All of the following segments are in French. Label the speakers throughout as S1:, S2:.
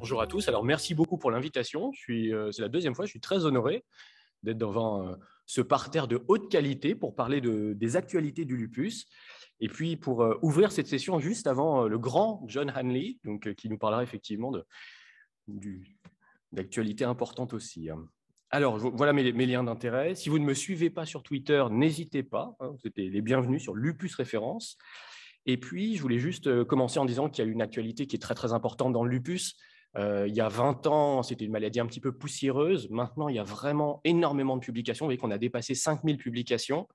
S1: Bonjour à tous. Alors, merci beaucoup pour l'invitation. C'est la deuxième fois, je suis très honoré d'être devant ce parterre de haute qualité pour parler des actualités du lupus. Et puis, pour ouvrir cette session juste avant le grand John Hanley, qui nous parlera effectivement d'actualités importantes aussi. Alors, voilà mes liens d'intérêt. Si vous ne me suivez pas sur Twitter, n'hésitez pas. Vous êtes les bienvenus sur Lupus Référence. Et puis, je voulais juste commencer en disant qu'il y a une actualité qui est très, très importante dans le lupus. Il y a 20 ans, c'était une maladie un petit peu poussiéreuse. Maintenant, il y a vraiment énormément de publications. Vous voyez qu'on a dépassé 5000 publications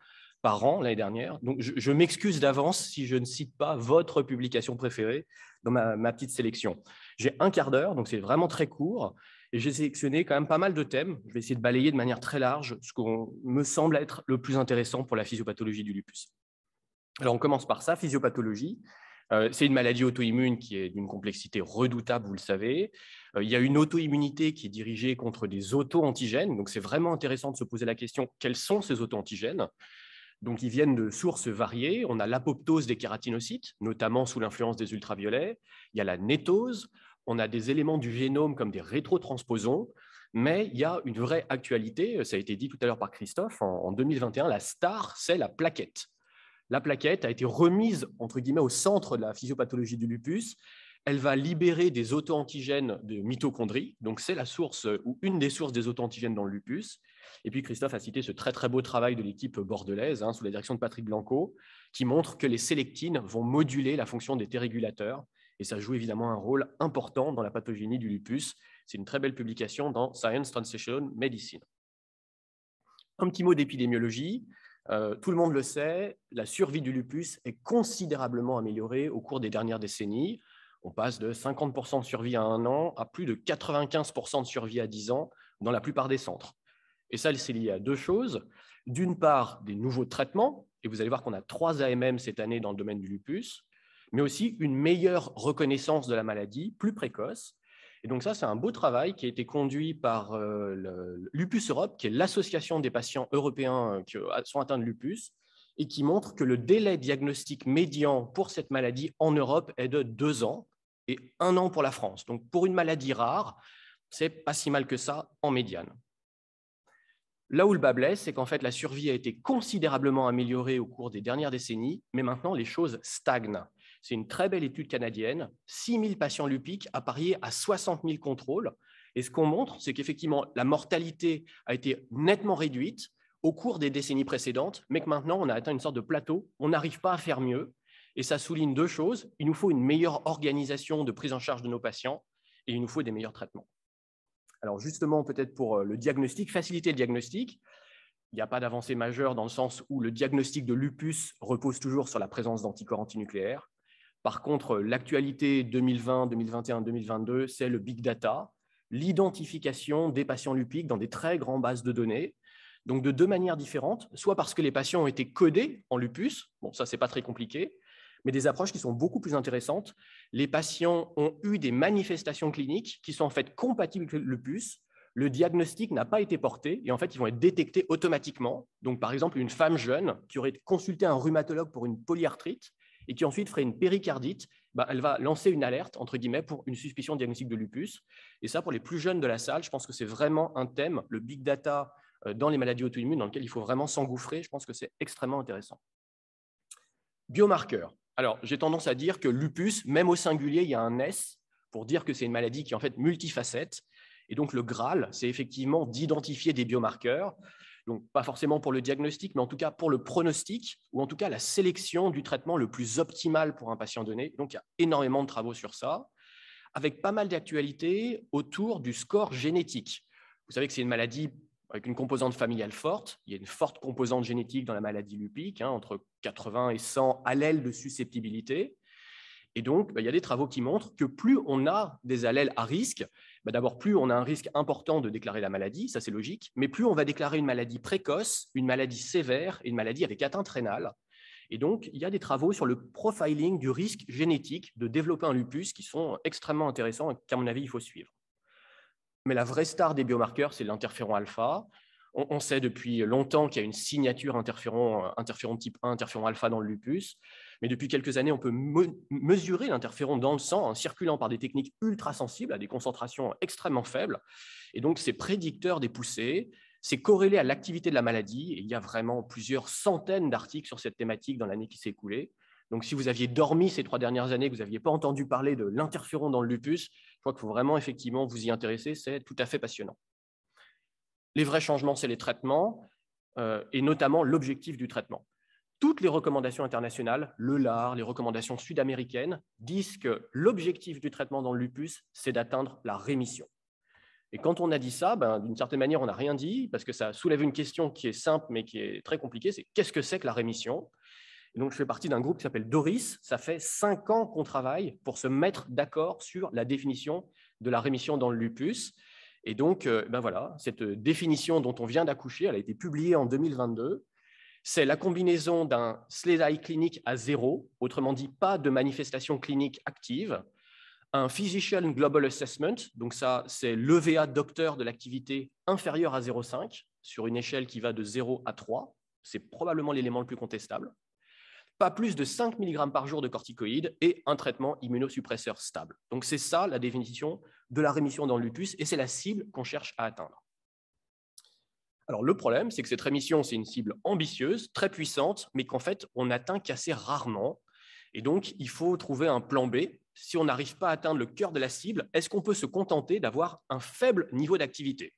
S1: par an l'année dernière. Donc, je m'excuse d'avance si je ne cite pas votre publication préférée dans ma petite sélection. J'ai un quart d'heure, donc c'est vraiment très court. Et j'ai sélectionné quand même pas mal de thèmes. Je vais essayer de balayer de manière très large ce qu'on me semble être le plus intéressant pour la physiopathologie du lupus. Alors, on commence par ça, physiopathologie. C'est une maladie auto-immune qui est d'une complexité redoutable, vous le savez. Il y a une auto-immunité qui est dirigée contre des auto-antigènes. Donc, c'est vraiment intéressant de se poser la question, quels sont ces auto-antigènes? Donc, ils viennent de sources variées. On a l'apoptose des kératinocytes, notamment sous l'influence des ultraviolets. Il y a la nétose. On a des éléments du génome comme des rétrotransposons. Mais il y a une vraie actualité, ça a été dit tout à l'heure par Christophe, en 2021, la star, c'est la plaquette. La plaquette a été remise, entre guillemets, au centre de la physiopathologie du lupus. Elle va libérer des auto-antigènes de mitochondries. Donc, c'est la source ou une des sources des auto-antigènes dans le lupus. Et puis, Christophe a cité ce très, très beau travail de l'équipe bordelaise, sous la direction de Patrick Blanco, qui montre que les sélectines vont moduler la fonction des T-régulateurs. Et ça joue évidemment un rôle important dans la pathogénie du lupus. C'est une très belle publication dans Science Translational Medicine. Un petit mot d'épidémiologie. Tout le monde le sait, la survie du lupus est considérablement améliorée au cours des dernières décennies. On passe de 50% de survie à 1 an à plus de 95% de survie à 10 ans dans la plupart des centres. Et ça, c'est lié à deux choses. D'une part, des nouveaux traitements, et vous allez voir qu'on a 3 AMM cette année dans le domaine du lupus, mais aussi une meilleure reconnaissance de la maladie, plus précoce. Et donc ça, c'est un beau travail qui a été conduit par Lupus Europe, qui est l'association des patients européens qui sont atteints de lupus, et qui montre que le délai diagnostique médian pour cette maladie en Europe est de 2 ans et 1 an pour la France. Donc pour une maladie rare, c'est pas si mal que ça en médiane. Là où le bât blesse, c'est qu'en fait, la survie a été considérablement améliorée au cours des dernières décennies, mais maintenant, les choses stagnent. C'est une très belle étude canadienne, 6 000 patients lupiques à parier à 60 000 contrôles. Et ce qu'on montre, c'est qu'effectivement, la mortalité a été nettement réduite au cours des décennies précédentes, mais que maintenant, on a atteint une sorte de plateau, on n'arrive pas à faire mieux. Et ça souligne deux choses. Il nous faut une meilleure organisation de prise en charge de nos patients et il nous faut des meilleurs traitements. Alors justement, peut-être pour le diagnostic, faciliter le diagnostic, il n'y a pas d'avancée majeure dans le sens où le diagnostic de lupus repose toujours sur la présence d'anticorps antinucléaires. Par contre, l'actualité 2020, 2021, 2022, c'est le big data, l'identification des patients lupiques dans des très grandes bases de données. Donc de deux manières différentes, soit parce que les patients ont été codés en lupus, bon ça c'est pas très compliqué, mais des approches qui sont beaucoup plus intéressantes. Les patients ont eu des manifestations cliniques qui sont en fait compatibles avec le lupus. Le diagnostic n'a pas été porté et en fait, ils vont être détectés automatiquement. Donc, par exemple, une femme jeune qui aurait consulté un rhumatologue pour une polyarthrite et qui ensuite ferait une péricardite, elle va lancer une alerte, entre guillemets, pour une suspicion diagnostique de lupus. Et ça, pour les plus jeunes de la salle, je pense que c'est vraiment un thème, le big data dans les maladies auto-immunes, dans lequel il faut vraiment s'engouffrer. Je pense que c'est extrêmement intéressant. Biomarqueurs. Alors, j'ai tendance à dire que lupus, même au singulier, il y a un S pour dire que c'est une maladie qui est en fait multifacette. Et donc, le Graal, c'est effectivement d'identifier des biomarqueurs. Donc, pas forcément pour le diagnostic, mais en tout cas pour le pronostic, ou en tout cas la sélection du traitement le plus optimal pour un patient donné. Donc, il y a énormément de travaux sur ça, avec pas mal d'actualités autour du score génétique. Vous savez que c'est une maladie avec une composante familiale forte. Il y a une forte composante génétique dans la maladie lupique, entre 80 et 100 allèles de susceptibilité. Et donc, il y a des travaux qui montrent que plus on a des allèles à risque, d'abord, plus on a un risque important de déclarer la maladie, ça c'est logique, mais plus on va déclarer une maladie précoce, une maladie sévère et une maladie avec atteinte rénale. Et donc, il y a des travaux sur le profiling du risque génétique de développer un lupus qui sont extrêmement intéressants et qu'à mon avis, il faut suivre. Mais la vraie star des biomarqueurs, c'est l'interféron alpha. On sait depuis longtemps qu'il y a une signature interféron type 1, interféron alpha dans le lupus. Mais depuis quelques années, on peut mesurer l'interféron dans le sang en circulant par des techniques ultra sensibles à des concentrations extrêmement faibles. Et donc, c'est prédicteur des poussées, c'est corrélé à l'activité de la maladie. Et il y a vraiment plusieurs centaines d'articles sur cette thématique dans l'année qui s'est écoulée. Donc, si vous aviez dormi ces 3 dernières années, que vous n'aviez pas entendu parler de l'interféron dans le lupus, je crois qu'il faut vraiment effectivement vous y intéresser, c'est tout à fait passionnant. Les vrais changements, c'est les traitements, et notamment l'objectif du traitement. Toutes les recommandations internationales, le LAR, les recommandations sud-américaines, disent que l'objectif du traitement dans le lupus, c'est d'atteindre la rémission. Et quand on a dit ça, d'une certaine manière, on n'a rien dit, parce que ça soulève une question qui est simple, mais qui est très compliquée, c'est qu'est-ce que c'est que la rémission? Et donc, je fais partie d'un groupe qui s'appelle Doris. Ça fait 5 ans qu'on travaille pour se mettre d'accord sur la définition de la rémission dans le lupus. Et donc, voilà, cette définition dont on vient d'accoucher, elle a été publiée en 2022. C'est la combinaison d'un SLEDAI clinique à 0, autrement dit, pas de manifestation clinique active, un Physician Global Assessment, donc ça, c'est l'EVA docteur de l'activité inférieure à 0,5, sur une échelle qui va de 0 à 3. C'est probablement l'élément le plus contestable. Pas plus de 5 mg par jour de corticoïdes et un traitement immunosuppresseur stable. Donc c'est ça la définition de la rémission dans le lupus et c'est la cible qu'on cherche à atteindre. Alors le problème, c'est que cette rémission, c'est une cible ambitieuse, très puissante, mais qu'en fait, on n'atteint qu'assez rarement. Et donc, il faut trouver un plan B. Si on n'arrive pas à atteindre le cœur de la cible, est-ce qu'on peut se contenter d'avoir un faible niveau d'activité?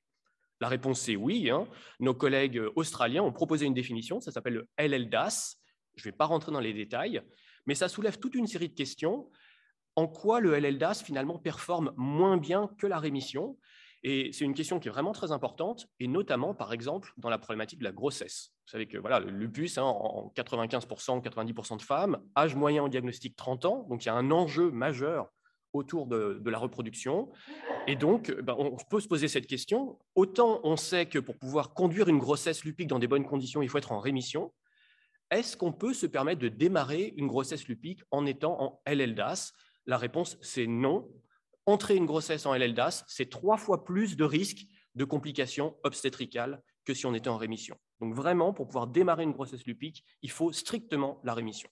S1: La réponse, c'est oui. Nos collègues australiens ont proposé une définition, ça s'appelle le LLDAS. Je ne vais pas rentrer dans les détails, mais ça soulève toute une série de questions. En quoi le LLDAS, finalement, performe moins bien que la rémission? Et c'est une question qui est vraiment très importante, et notamment, par exemple, dans la problématique de la grossesse. Vous savez que voilà, le lupus, en 95%, 90% de femmes, âge moyen au diagnostic 30 ans, donc il y a un enjeu majeur autour de la reproduction. Et donc, on peut se poser cette question. Autant on sait que pour pouvoir conduire une grossesse lupique dans des bonnes conditions, il faut être en rémission. Est-ce qu'on peut se permettre de démarrer une grossesse lupique en étant en LLDAS? La réponse, c'est non. Entrer une grossesse en LLDAS, c'est 3 fois plus de risques de complications obstétricales que si on était en rémission. Donc vraiment, pour pouvoir démarrer une grossesse lupique, il faut strictement la rémission.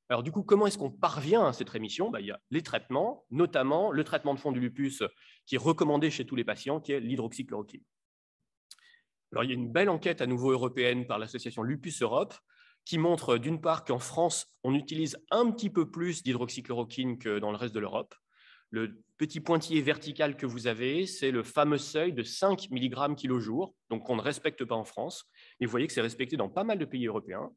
S1: Alors du coup, comment est-ce qu'on parvient à cette rémission? Il y a les traitements, notamment le traitement de fond du lupus qui est recommandé chez tous les patients, qui est l'hydroxychloroquine. Alors, il y a une belle enquête à nouveau européenne par l'association Lupus Europe qui montre d'une part qu'en France, on utilise un petit peu plus d'hydroxychloroquine que dans le reste de l'Europe. Le petit pointillé vertical que vous avez, c'est le fameux seuil de 5 mg kg jour, donc qu'on ne respecte pas en France. Mais vous voyez que c'est respecté dans pas mal de pays européens.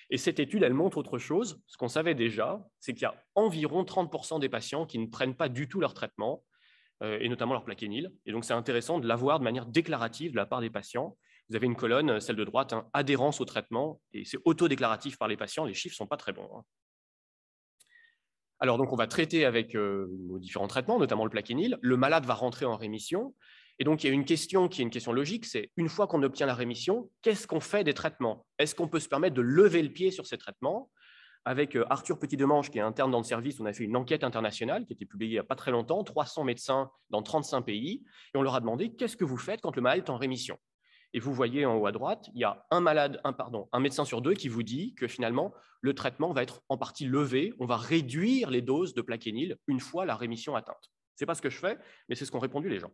S1: Et cette étude, elle montre autre chose. Ce qu'on savait déjà, c'est qu'il y a environ 30% des patients qui ne prennent pas du tout leur traitement, et notamment leur plaquenil. Et donc, c'est intéressant de l'avoir de manière déclarative de la part des patients. Vous avez une colonne, celle de droite, adhérence au traitement, et c'est autodéclaratif par les patients. Les chiffres ne sont pas très bons. Alors, donc, on va traiter avec nos différents traitements, notamment le plaquenil. Le malade va rentrer en rémission. Et donc, il y a une question qui est une question logique, c'est une fois qu'on obtient la rémission, qu'est-ce qu'on fait des traitements? Est-ce qu'on peut se permettre de lever le pied sur ces traitements? Avec Arthur Petit-Demange, qui est interne dans le service, on a fait une enquête internationale qui a été publiée il n'y a pas très longtemps, 300 médecins dans 35 pays, et on leur a demandé qu'est-ce que vous faites quand le malade est en rémission. Et vous voyez en haut à droite, il y a un médecin sur 2 qui vous dit que finalement, le traitement va être en partie levé, on va réduire les doses de plaquenil une fois la rémission atteinte. Ce n'est pas ce que je fais, mais c'est ce qu'ont répondu les gens.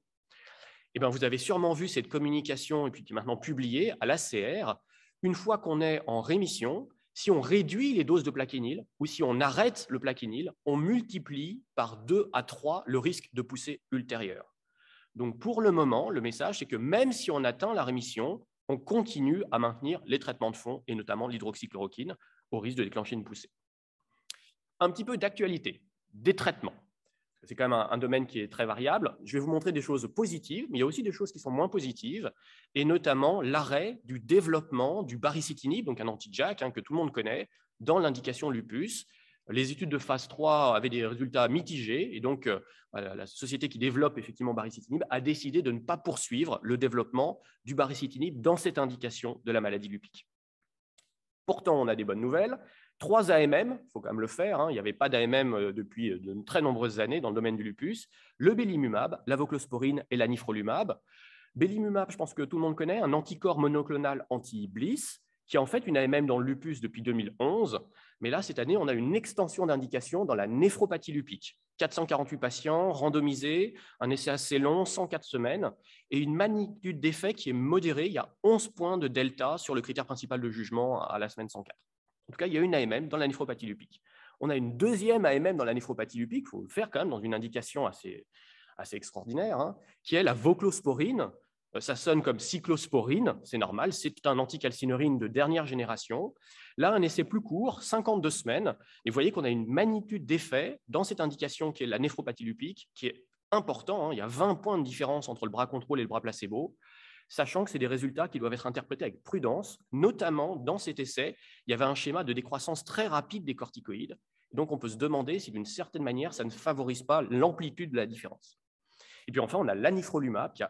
S1: Et vous avez sûrement vu cette communication, et puis qui est maintenant publiée à l'ACR. Une fois qu'on est en rémission, si on réduit les doses de plaquenil ou si on arrête le plaquenil, on multiplie par 2 à 3 le risque de poussée ultérieure. Donc pour le moment, le message, c'est que même si on atteint la rémission, on continue à maintenir les traitements de fond et notamment l'hydroxychloroquine au risque de déclencher une poussée. Un petit peu d'actualité, des traitements. C'est quand même un domaine qui est très variable. Je vais vous montrer des choses positives, mais il y a aussi des choses qui sont moins positives, et notamment l'arrêt du développement du baricitinib, donc un anti-JAK que tout le monde connaît, dans l'indication lupus. Les études de phase 3 avaient des résultats mitigés, et donc la société qui développe effectivement baricitinib a décidé de ne pas poursuivre le développement du baricitinib dans cette indication de la maladie lupique. Pourtant, on a des bonnes nouvelles. 3 AMM, il faut quand même le faire, il n'y avait pas d'AMM depuis de très nombreuses années dans le domaine du lupus, le belimumab, l'avoclosporine et l'anifrolumab. Belimumab, je pense que tout le monde connaît, un anticorps monoclonal anti-Bliss, qui est en fait une AMM dans le lupus depuis 2011. Mais là, cette année, on a une extension d'indication dans la néphropathie lupique. 448 patients, randomisés, un essai assez long, 104 semaines, et une magnitude d'effet qui est modérée. Il y a 11 points de delta sur le critère principal de jugement à la semaine 104. En tout cas, il y a une AMM dans la néphropathie lupique. On a une deuxième AMM dans la néphropathie lupique, il faut le faire quand même dans une indication assez extraordinaire, hein, qui est la voclosporine. Ça sonne comme cyclosporine, c'est normal, c'est un anticalcinurine de dernière génération. Là, un essai plus court, 52 semaines, et vous voyez qu'on a une magnitude d'effet dans cette indication qui est la néphropathie lupique, qui est important, hein. Il y a 20 points de différence entre le bras contrôle et le bras placebo, sachant que c'est des résultats qui doivent être interprétés avec prudence, notamment dans cet essai, il y avait un schéma de décroissance très rapide des corticoïdes, donc on peut se demander si d'une certaine manière, ça ne favorise pas l'amplitude de la différence. Et puis enfin, on a l'anifrolumab qui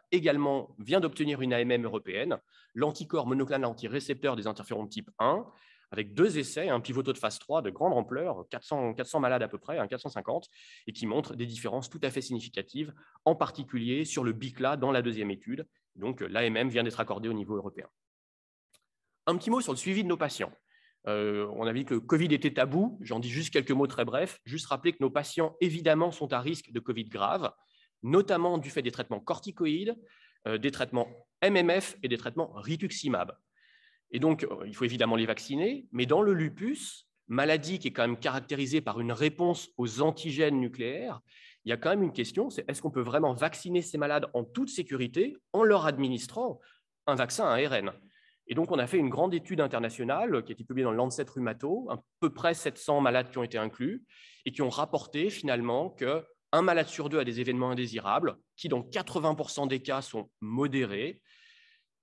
S1: vient d'obtenir une AMM européenne, l'anticorps monoclonal antirécepteur des interférons de type 1, avec 2 essais, un pivotal de phase 3 de grande ampleur, 400 malades à peu près, 450, et qui montrent des différences tout à fait significatives, en particulier sur le BICLA dans la deuxième étude. Donc l'AMM vient d'être accordée au niveau européen. Un petit mot sur le suivi de nos patients. On a vu que le Covid était tabou, j'en dis juste quelques mots très brefs, juste rappeler que nos patients évidemment sont à risque de Covid grave, notamment du fait des traitements corticoïdes, des traitements MMF et des traitements rituximab. Et donc, il faut évidemment les vacciner, mais dans le lupus, maladie qui est quand même caractérisée par une réponse aux antigènes nucléaires, il y a quand même une question, c'est est-ce qu'on peut vraiment vacciner ces malades en toute sécurité en leur administrant un vaccin à ARN? Et donc, on a fait une grande étude internationale qui a été publiée dans le Lancet Rheumato, à peu près 700 malades qui ont été inclus et qui ont rapporté finalement qu'un malade sur 2 a des événements indésirables, qui dans 80% des cas sont modérés.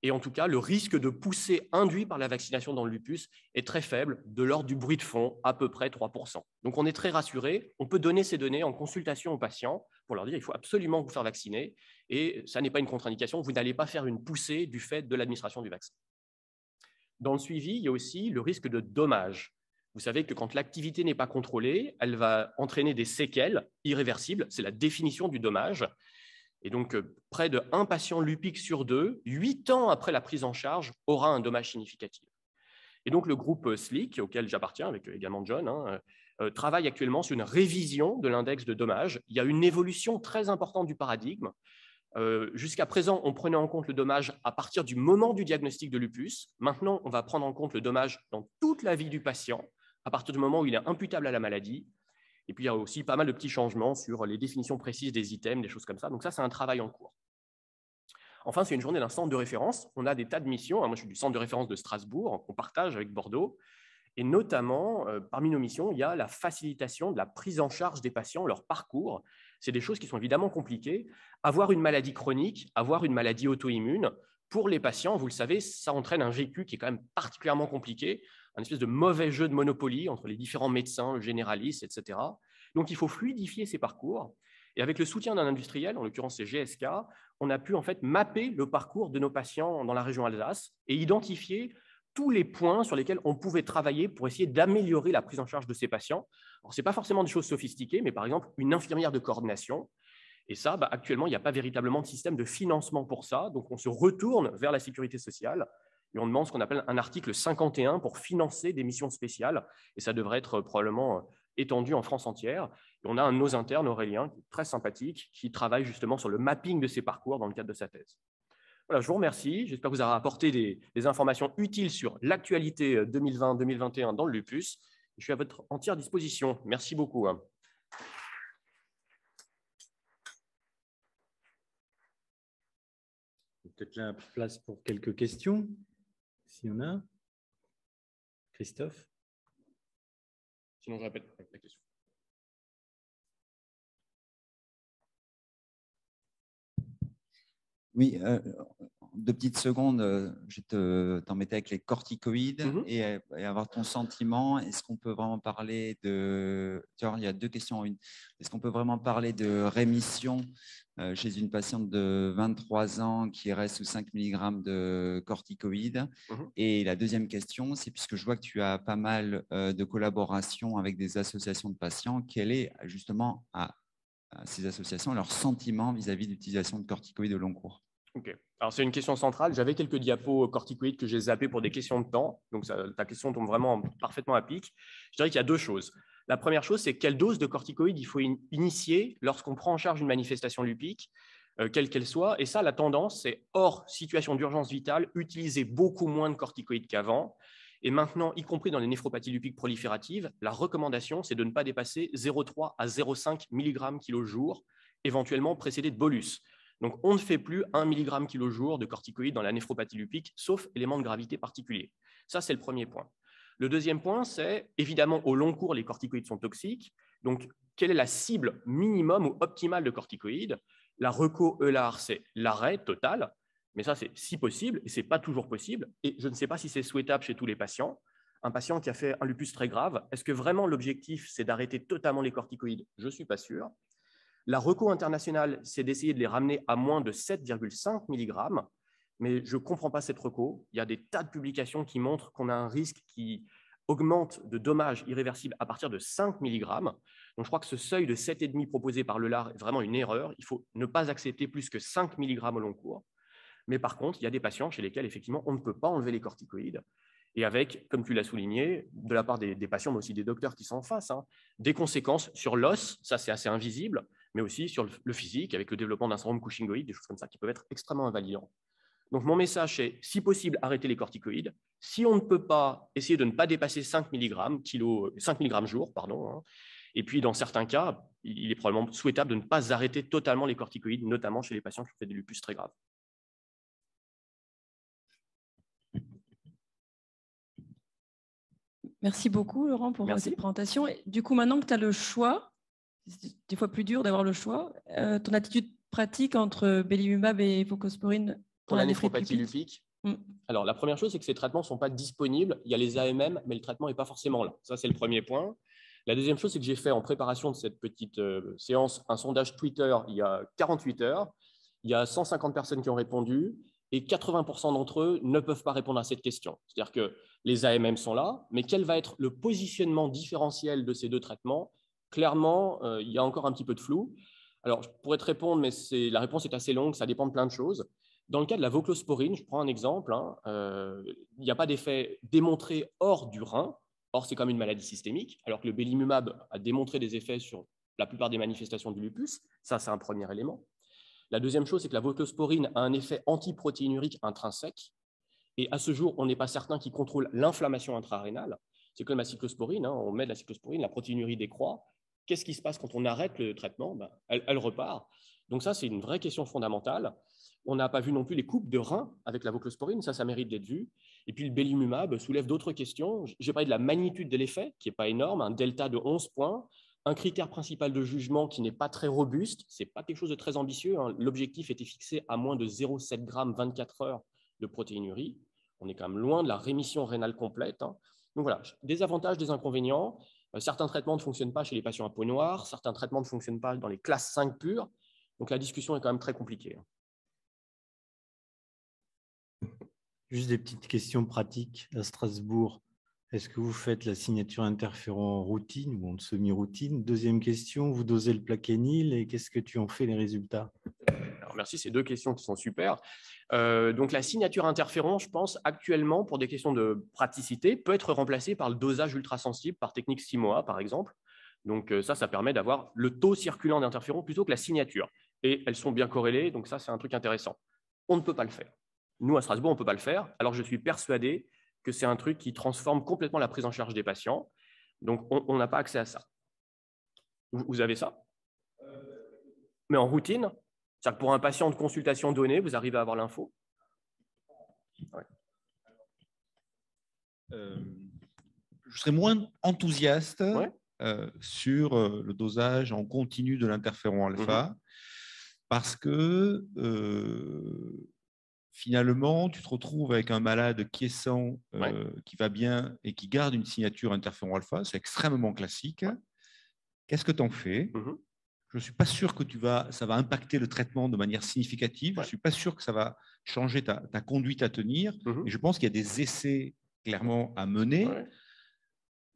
S1: Et en tout cas, le risque de poussée induit par la vaccination dans le lupus est très faible, de l'ordre du bruit de fond, à peu près 3%. Donc on est très rassuré, on peut donner ces données en consultation aux patients pour leur dire il faut absolument vous faire vacciner, et ça n'est pas une contre-indication, vous n'allez pas faire une poussée du fait de l'administration du vaccin. Dans le suivi, il y a aussi le risque de dommage. Vous savez que quand l'activité n'est pas contrôlée, elle va entraîner des séquelles irréversibles, c'est la définition du dommage. Et donc, près de 1 patient lupique sur 2, 8 ans après la prise en charge, aura un dommage significatif. Et donc, le groupe SLIC, auquel j'appartiens, avec également John, travaille actuellement sur une révision de l'index de dommage. Il y a une évolution très importante du paradigme. Jusqu'à présent, on prenait en compte le dommage à partir du moment du diagnostic de lupus. Maintenant, on va prendre en compte le dommage dans toute la vie du patient, à partir du moment où il est imputable à la maladie. Et puis, il y a aussi pas mal de petits changements sur les définitions précises des items, des choses comme ça. Donc ça, c'est un travail en cours. Enfin, c'est une journée d'un centre de référence. On a des tas de missions. Moi, je suis du centre de référence de Strasbourg, qu'on partage avec Bordeaux. Et notamment, parmi nos missions, il y a la facilitation de la prise en charge des patients, leur parcours. C'est des choses qui sont évidemment compliquées. Avoir une maladie chronique, avoir une maladie auto-immune, pour les patients, vous le savez, ça entraîne un vécu qui est quand même particulièrement compliqué, un espèce de mauvais jeu de Monopoly entre les différents médecins, généralistes, etc. Donc, il faut fluidifier ces parcours. Et avec le soutien d'un industriel, en l'occurrence c'est GSK, on a pu en fait mapper le parcours de nos patients dans la région Alsace et identifier tous les points sur lesquels on pouvait travailler pour essayer d'améliorer la prise en charge de ces patients. Alors, ce n'est pas forcément des choses sophistiquées, mais par exemple, une infirmière de coordination. Et ça, actuellement, il n'y a pas véritablement de système de financement pour ça. Donc, on se retourne vers la sécurité sociale et on demande ce qu'on appelle un article 51 pour financer des missions spéciales. Et ça devrait être probablement étendu en France entière. Et on a un de nos internes, Aurélien, qui est très sympathique, qui travaille justement sur le mapping de ces parcours dans le cadre de sa thèse. Voilà, je vous remercie. J'espère que vous aurez apporté des informations utiles sur l'actualité 2020-2021 dans le lupus. Je suis à votre entière disposition. Merci beaucoup.
S2: Peut-être la place pour quelques questions, s'il y en a. Christophe?
S1: Sinon, je répète la question.
S3: Oui, 2 petites secondes, je vais t'embêter avec les corticoïdes et avoir ton sentiment. Est-ce qu'on peut vraiment parler de… Tiens, il y a 2 questions en une. Est-ce qu'on peut vraiment parler de rémission chez une patiente de 23 ans qui reste sous 5 mg de corticoïdes? Et la deuxième question, c'est puisque je vois que tu as pas mal de collaborations avec des associations de patients, quel est justement à ces associations leur sentiment vis-à-vis de l'utilisation de corticoïdes au long cours?
S1: Ok. Alors, c'est une question centrale. J'avais quelques diapos corticoïdes que j'ai zappés pour des questions de temps. Donc, ta question tombe vraiment parfaitement à pic. Je dirais qu'il y a deux choses. La première chose, c'est quelle dose de corticoïdes il faut initier lorsqu'on prend en charge une manifestation lupique, quelle qu'elle soit. Et ça, la tendance, c'est hors situation d'urgence vitale, utiliser beaucoup moins de corticoïdes qu'avant. Et maintenant, y compris dans les néphropathies lupiques prolifératives, la recommandation, c'est de ne pas dépasser 0,3 à 0,5 mg kg jour, éventuellement précédé de bolus. Donc, on ne fait plus 1 mg kg jour de corticoïdes dans la néphropathie lupique, sauf élément de gravité particulier. Ça, c'est le premier point. Le deuxième point, c'est évidemment, au long cours, les corticoïdes sont toxiques. Donc, quelle est la cible minimum ou optimale de corticoïdes? La reco ELAR, c'est l'arrêt total. Mais ça, c'est si possible, et ce n'est pas toujours possible. Et je ne sais pas si c'est souhaitable chez tous les patients. Un patient qui a fait un lupus très grave, est-ce que vraiment l'objectif, c'est d'arrêter totalement les corticoïdes? Je ne suis pas sûr. La reco internationale, c'est d'essayer de les ramener à moins de 7,5 mg, mais je ne comprends pas cette reco. Il y a des tas de publications qui montrent qu'on a un risque qui augmente de dommages irréversibles à partir de 5 mg. Donc, je crois que ce seuil de 7,5 proposé par le LAR est vraiment une erreur. Il faut ne pas accepter plus que 5 mg au long cours. Mais par contre, il y a des patients chez lesquels, effectivement, on ne peut pas enlever les corticoïdes. Et avec, comme tu l'as souligné, de la part des patients, mais aussi des docteurs qui sont en face, des conséquences sur l'os, ça c'est assez invisible, mais aussi sur le physique, avec le développement d'un syndrome cushingoïde, des choses comme ça qui peuvent être extrêmement invalidants. Donc mon message est, si possible, arrêter les corticoïdes. Si on ne peut pas, essayer de ne pas dépasser 5 mg jour, et puis dans certains cas, il est probablement souhaitable de ne pas arrêter totalement les corticoïdes, notamment chez les patients qui ont fait des lupus très graves.
S4: Merci beaucoup, Laurent, pour cette présentation. Et du coup, maintenant que tu as le choix, c'est des fois plus dur d'avoir le choix, ton attitude pratique entre belimumab et voclosporine
S1: pour la néphropathie lupique. Alors, la première chose, c'est que ces traitements ne sont pas disponibles. Il y a les AMM, mais le traitement n'est pas forcément là. Ça, c'est le premier point. La deuxième chose, c'est que j'ai fait en préparation de cette petite séance un sondage Twitter il y a 48 heures. Il y a 150 personnes qui ont répondu et 80% d'entre eux ne peuvent pas répondre à cette question. C'est-à-dire que les AMM sont là, mais quel va être le positionnement différentiel de ces deux traitements? Clairement, il y a encore un petit peu de flou. Alors, je pourrais te répondre, mais la réponse est assez longue, ça dépend de plein de choses. Dans le cas de la voclosporine, je prends un exemple, il n'y a pas d'effet démontré hors du rein. Or, c'est comme une maladie systémique, alors que le belimumab a démontré des effets sur la plupart des manifestations du lupus. Ça, c'est un premier élément. La deuxième chose, c'est que la voclosporine a un effet antiprotéinurique intrinsèque. Et à ce jour, on n'est pas certain qu'il contrôle l'inflammation intrarénale. C'est comme la cyclosporine, on met de la cyclosporine, la protéinurie décroît. Qu'est-ce qui se passe quand on arrête le traitement? Elle repart. Donc ça, c'est une vraie question fondamentale. On n'a pas vu non plus les coupes de reins avec la voclosporine, ça mérite d'être vu. Et puis le belimumab soulève d'autres questions. J'ai parlé de la magnitude de l'effet, qui n'est pas énorme, un delta de 11 points. Un critère principal de jugement qui n'est pas très robuste, ce n'est pas quelque chose de très ambitieux. L'objectif était fixé à moins de 0,7 g 24 heures de protéinurie. On est quand même loin de la rémission rénale complète. Donc voilà, des avantages, des inconvénients. Certains traitements ne fonctionnent pas chez les patients à peau noire, certains traitements ne fonctionnent pas dans les classes 5 pures. Donc la discussion est quand même très compliquée.
S2: Juste des petites questions pratiques à Strasbourg. Est-ce que vous faites la signature interféron en routine ou en semi-routine? Deuxième question, vous dosez le plaquenil et qu'est-ce que tu en fais les résultats?
S1: Alors, merci, c'est deux questions qui sont super. Donc la signature interféron, je pense, actuellement, pour des questions de praticité, peut être remplacée par le dosage ultrasensible par technique Simoa, par exemple. Donc ça permet d'avoir le taux circulant d'interféron plutôt que la signature. Et elles sont bien corrélées, donc ça, c'est un truc intéressant. On ne peut pas le faire. Nous, à Strasbourg, on ne peut pas le faire. Alors, je suis persuadé que c'est un truc qui transforme complètement la prise en charge des patients. Donc, on n'a pas accès à ça. Vous avez ça? Mais en routine, c'est-à-dire que pour un patient de consultation donnée, vous arrivez à avoir l'info? Ouais.
S5: Je serais moins enthousiaste sur le dosage en continu de l'interféron alpha parce que finalement, tu te retrouves avec un malade quiescent qui va bien et qui garde une signature interféron alpha. C'est extrêmement classique. Qu'est-ce que tu en fais? Je ne suis pas sûr que ça va impacter le traitement de manière significative. Je ne suis pas sûr que ça va changer ta conduite à tenir. Et je pense qu'il y a des essais clairement à mener.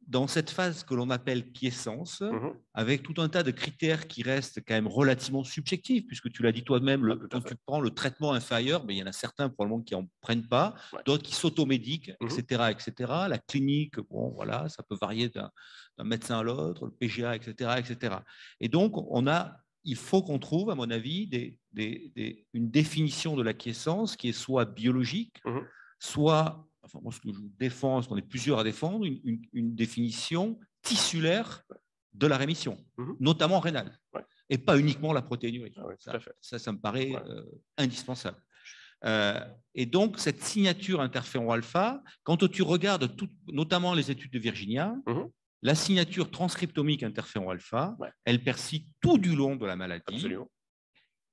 S5: dans cette phase que l'on appelle quiescence, avec tout un tas de critères qui restent quand même relativement subjectifs, puisque tu l'as dit toi-même, quand tu prends le traitement inférieur, il y en a certains probablement qui n'en prennent pas, d'autres qui s'automédiquent, etc., etc. La clinique, bon, voilà, ça peut varier d'un médecin à l'autre, le PGA, etc., etc. Et donc, il faut qu'on trouve, à mon avis, une définition de la quiescence qui est soit biologique, soit... Enfin, moi, ce que je défends, parce qu'on est plusieurs à défendre, une définition tissulaire de la rémission, notamment rénale, et pas uniquement la protéinurie. Ça me paraît indispensable. Et donc, cette signature interféron alpha, quand tu regardes notamment les études de Virginia, la signature transcriptomique interféron alpha, elle persiste tout du long de la maladie.
S1: Absolument.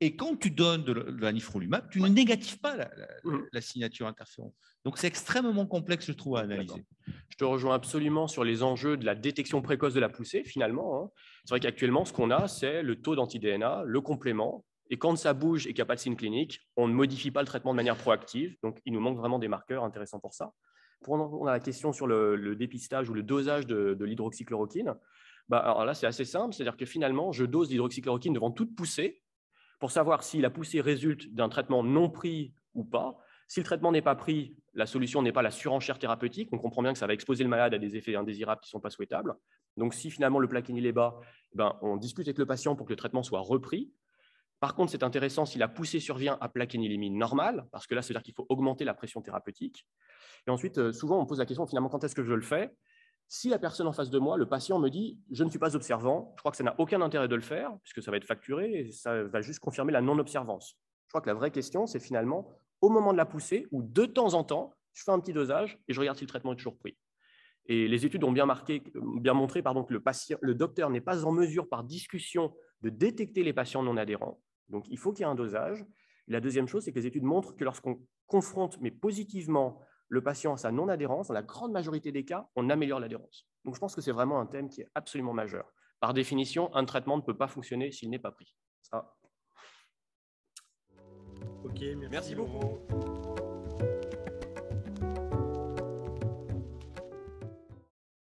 S5: Et quand tu donnes de l'anifrolumab, tu ne négatives pas la signature interféron. Donc, c'est extrêmement complexe, je trouve, à analyser.
S1: Je te rejoins absolument sur les enjeux de la détection précoce de la poussée, finalement. C'est vrai qu'actuellement, ce qu'on a, c'est le taux d'anti-DNA, le complément. Et quand ça bouge et qu'il n'y a pas de signe clinique, on ne modifie pas le traitement de manière proactive. Donc, il nous manque vraiment des marqueurs intéressants pour ça. Pour répondre à la question sur le dépistage ou le dosage de l'hydroxychloroquine, alors là, c'est assez simple. C'est-à-dire que finalement, je dose l'hydroxychloroquine devant toute poussée pour savoir si la poussée résulte d'un traitement non pris ou pas. Si le traitement n'est pas pris, la solution n'est pas la surenchère thérapeutique. On comprend bien que ça va exposer le malade à des effets indésirables qui ne sont pas souhaitables. Donc, si finalement le plaquenil est bas, on discute avec le patient pour que le traitement soit repris. Par contre, c'est intéressant si la poussée survient à plaquenilémie normale, parce que là, c'est-à-dire qu'il faut augmenter la pression thérapeutique. Et ensuite, souvent, on pose la question, finalement, quand est-ce que je le fais ? Si la personne en face de moi, le patient me dit « je ne suis pas observant », je crois que ça n'a aucun intérêt de le faire, puisque ça va être facturé et ça va juste confirmer la non-observance. Je crois que la vraie question, c'est finalement au moment de la poussée, où de temps en temps, je fais un petit dosage et je regarde si le traitement est toujours pris. Et les études ont bien montré que le docteur n'est pas en mesure, par discussion, de détecter les patients non adhérents. Donc, il faut qu'il y ait un dosage. Et la deuxième chose, c'est que les études montrent que lorsqu'on confronte, mais positivement, le patient à sa non-adhérence, dans la grande majorité des cas, on améliore l'adhérence. Donc, je pense que c'est vraiment un thème qui est absolument majeur. Par définition, un traitement ne peut pas fonctionner s'il n'est pas pris. Ça.
S2: Ok,
S1: Merci beaucoup.